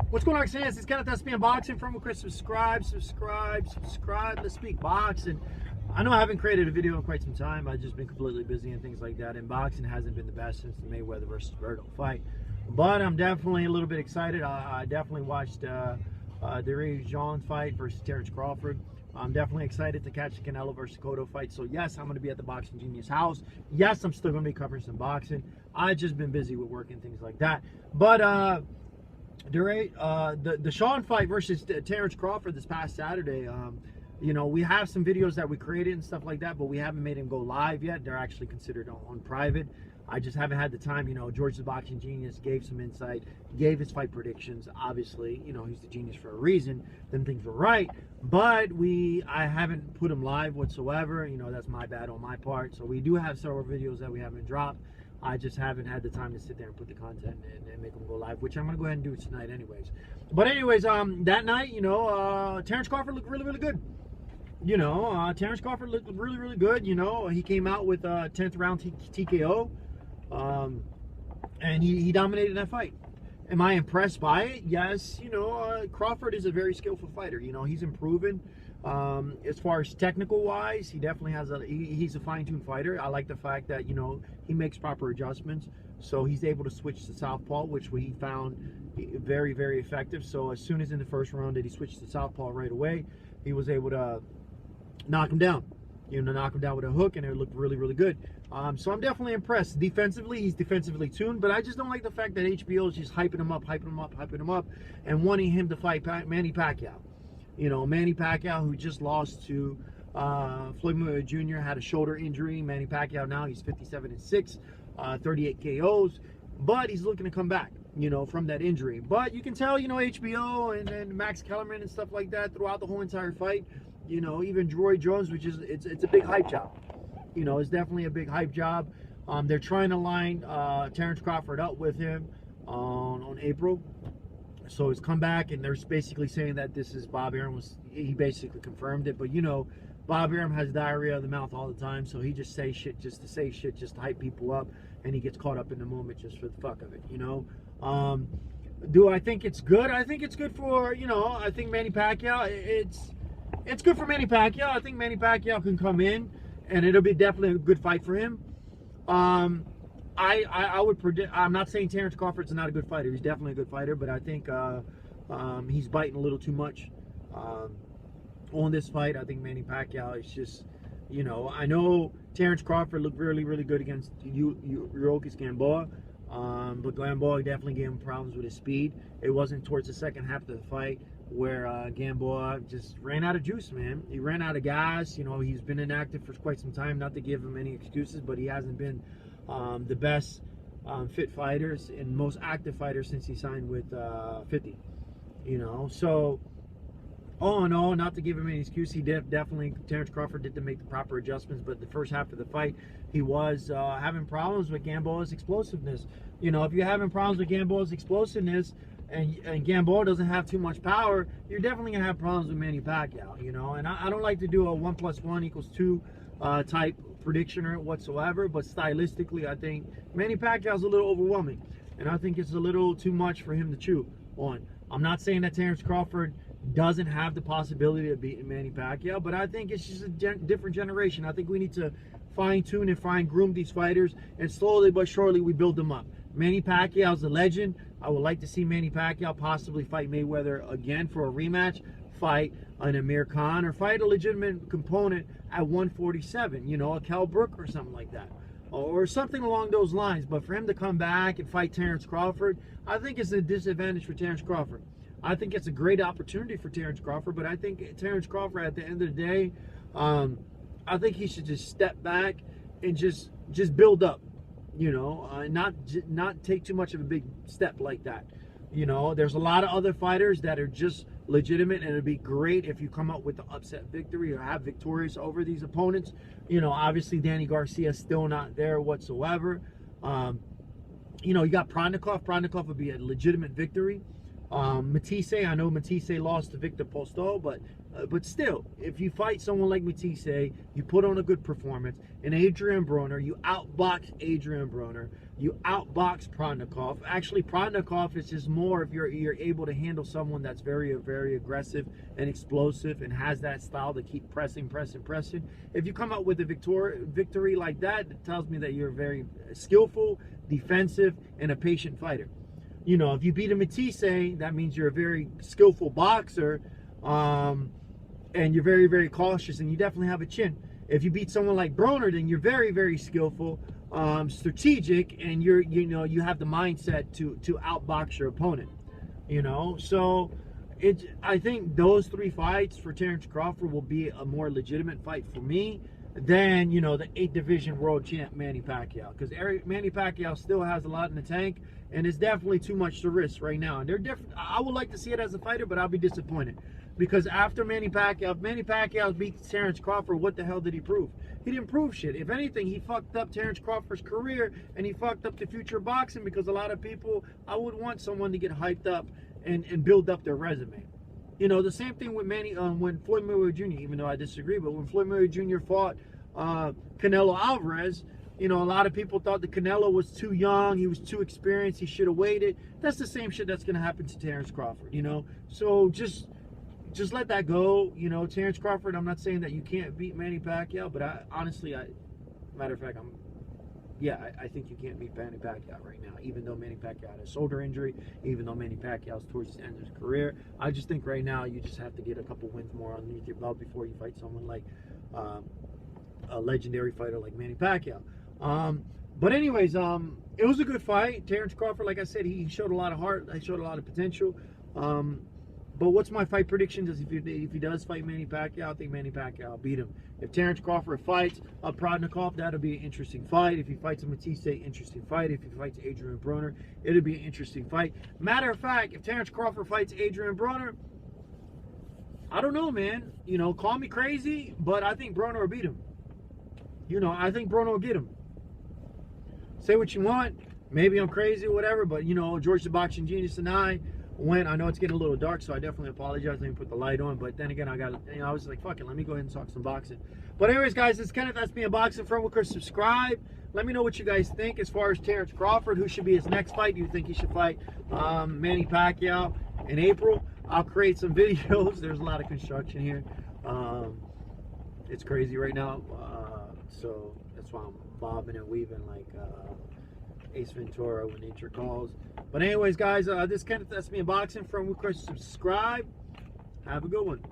What's going on, guys? It's Kenneth SB Unboxing from Chris. Subscribe. Let's speak boxing. I know I haven't created a video in quite some time. I've just been completely busy and things like that. And boxing hasn't been the best since the Mayweather versus Berto fight. But I'm definitely a little bit excited. I definitely watched Dierry Jean fight versus Terence Crawford. I'm definitely excited to catch the Canelo versus Cotto fight. So yes, I'm going to be at the Boxing Genius house. Yes, I'm still going to be covering some boxing. I've just been busy with work and things like that. But the Sean fight versus Terence Crawford this past Saturday, you know, we have some videos that we created and stuff like that, but we haven't made them go live yet. They're actually considered on private. I just haven't had the time. You know, George the Boxing Genius gave some insight, gave his fight predictions. Obviously, you know, he's the genius for a reason. Then things were right, but I haven't put them live whatsoever. You know, that's my bad on my part. So we do have several videos that we haven't dropped. I just haven't had the time to sit there and put the content and make them go live, which I'm going to go ahead and do tonight anyways. But anyways, that night, you know, Terence Crawford looked really, really good. You know, Terence Crawford looked really, really good. You know, he came out with a 10th round TKO, and he dominated that fight. Am I impressed by it? Yes. You know, Crawford is a very skillful fighter. You know, he's improving. As far as technical wise, he definitely has he's a fine-tuned fighter. I like the fact that, you know, he makes proper adjustments, so he's able to switch to southpaw, which we found very, very effective. So as soon as in the first round that he switched to southpaw right away, he was able to knock him down, you know, knock him down with a hook, and it looked really, really good. So I'm definitely impressed. Defensively, he's defensively tuned, but I just don't like the fact that HBO is just hyping him up, and wanting him to fight Manny Pacquiao. You know, Manny Pacquiao, who just lost to Floyd Mayweather Jr., had a shoulder injury. Manny Pacquiao now, he's 57-6, 38 KOs, but he's looking to come back, you know, from that injury. But you can tell, you know, HBO and Max Kellerman and stuff like that throughout the whole entire fight, you know, even Dierry Jean, which is, it's a big hype job. You know, it's definitely a big hype job. They're trying to line Terence Crawford up with him on April. So it's come back, and they're basically saying that this is Bob Arum. He basically confirmed it. But, you know, Bob Arum has diarrhea of the mouth all the time, so he just says shit just to say shit, just to hype people up, and he gets caught up in the moment just for the fuck of it, you know. Do I think it's good? I think it's good for, you know, I think Manny Pacquiao, it's good for Manny Pacquiao. I think Manny Pacquiao can come in, and it'll be definitely a good fight for him. I would predict, I'm not saying Terence Crawford's not a good fighter. He's definitely a good fighter, but I think he's biting a little too much on this fight. I think Manny Pacquiao is just, you know, I know Terence Crawford looked really, really good against Yuriorkis Gamboa, but Gamboa definitely gave him problems with his speed. It wasn't towards the second half of the fight where Gamboa just ran out of juice, man. He ran out of gas. You know, he's been inactive for quite some time. Not to give him any excuses, but he hasn't been the best fit fighters and most active fighter since he signed with 50, you know. So all in all, not to give him any excuse, he definitely, Terence Crawford did to make the proper adjustments, but the first half of the fight, he was having problems with Gamboa's explosiveness. You know, if you're having problems with Gamboa's explosiveness and Gamboa doesn't have too much power, you're definitely gonna have problems with Manny Pacquiao, you know. And I don't like to do a 1 + 1 = 2 type prediction or whatsoever, but stylistically, I think Manny Pacquiao's a little overwhelming, and I think it's a little too much for him to chew on. I'm not saying that Terence Crawford doesn't have the possibility of beating Manny Pacquiao, but I think it's just a different generation. I think we need to fine-tune and fine-groom these fighters, and slowly but surely we build them up. Manny Pacquiao's a legend. I would like to see Manny Pacquiao possibly fight Mayweather again for a rematch, fight an Amir Khan, or fight a legitimate component at 147, you know, a Kell Brook or something like that, or something along those lines. But for him to come back and fight Terence Crawford, I think it's a disadvantage for Terence Crawford. I think it's a great opportunity for Terence Crawford, but I think Terence Crawford, at the end of the day, I think he should just step back and just build up, you know, not take too much of a big step like that. You know, there's a lot of other fighters that are just legitimate, and it'd be great if you come up with the upset victory or have victorious over these opponents. You know, obviously Danny Garcia's still not there whatsoever. You know, you got Pronikov. Pronikov would be a legitimate victory. Matisse, I know Matisse lost to Victor Postol, but still, if you fight someone like Matisse, you put on a good performance, and Adrian Broner, you outbox Adrian Broner, you outbox Protnikov. Actually, Protnikov is just more if you're able to handle someone that's very, very aggressive and explosive and has that style to keep pressing. If you come out with a victory like that, it tells me that you're very skillful, defensive, and a patient fighter. You know, if you beat a Matisse, that means you're a very skillful boxer, and you're very, very cautious, and you definitely have a chin. If you beat someone like Broner, then you're very, very skillful, strategic, and you have the mindset to outbox your opponent. You know, so I think those 3 fights for Terence Crawford will be a more legitimate fight for me than, you know, the 8th division world champ Manny Pacquiao, because Manny Pacquiao still has a lot in the tank, and it's definitely too much to risk right now. And they're different. I would like to see it as a fighter, but I'll be disappointed. Because after Manny Pacquiao beat Terence Crawford, what the hell did he prove? He didn't prove shit. If anything, he fucked up Terence Crawford's career, and he fucked up the future of boxing, because a lot of people, I would want someone to get hyped up and build up their resume. You know, the same thing with when Floyd Mayweather Jr., even though I disagree, but when Floyd Mayweather Jr. fought Canelo Alvarez, you know, a lot of people thought that Canelo was too young, he was too experienced, he should have waited. That's the same shit that's going to happen to Terence Crawford, you know? So just let that go. You know, Terence Crawford, I'm not saying that you can't beat Manny Pacquiao, but matter of fact, I think you can't beat Manny Pacquiao right now, even though Manny Pacquiao had a shoulder injury, even though Manny Pacquiao's towards the end of his career. I just think right now you just have to get a couple wins more underneath your belt before you fight someone like a legendary fighter like Manny Pacquiao. But anyways, it was a good fight. Terence Crawford, like I said, he showed a lot of heart. He showed a lot of potential. But what's my fight prediction? If he does fight Manny Pacquiao, I think Manny Pacquiao will beat him. If Terence Crawford fights Protnikov, that'll be an interesting fight. If he fights a Matisse, interesting fight. If he fights Adrian Broner, it'll be an interesting fight. Matter of fact, if Terence Crawford fights Adrian Broner, I don't know, man. You know, call me crazy, but I think Broner will beat him. You know, I think Broner will get him. Say what you want. Maybe I'm crazy or whatever, but, you know, George the Boxing Genius and I know it's getting a little dark, so I definitely apologize. Let me put the light on. But then again, I was like, fuck it, let me go ahead and talk some boxing. But anyways, guys, it's Kenneth. That's me, a boxing friend. Of course, subscribe. Let me know what you guys think as far as Terence Crawford. Who should be his next fight? Do you think he should fight Manny Pacquiao in April? I'll create some videos. There's a lot of construction here. It's crazy right now. So that's why I'm bobbing and weaving like Ace Ventura when nature calls. But anyways, guys, this Kenneth, that's me, a boxing friend. Of course, subscribe. Have a good one.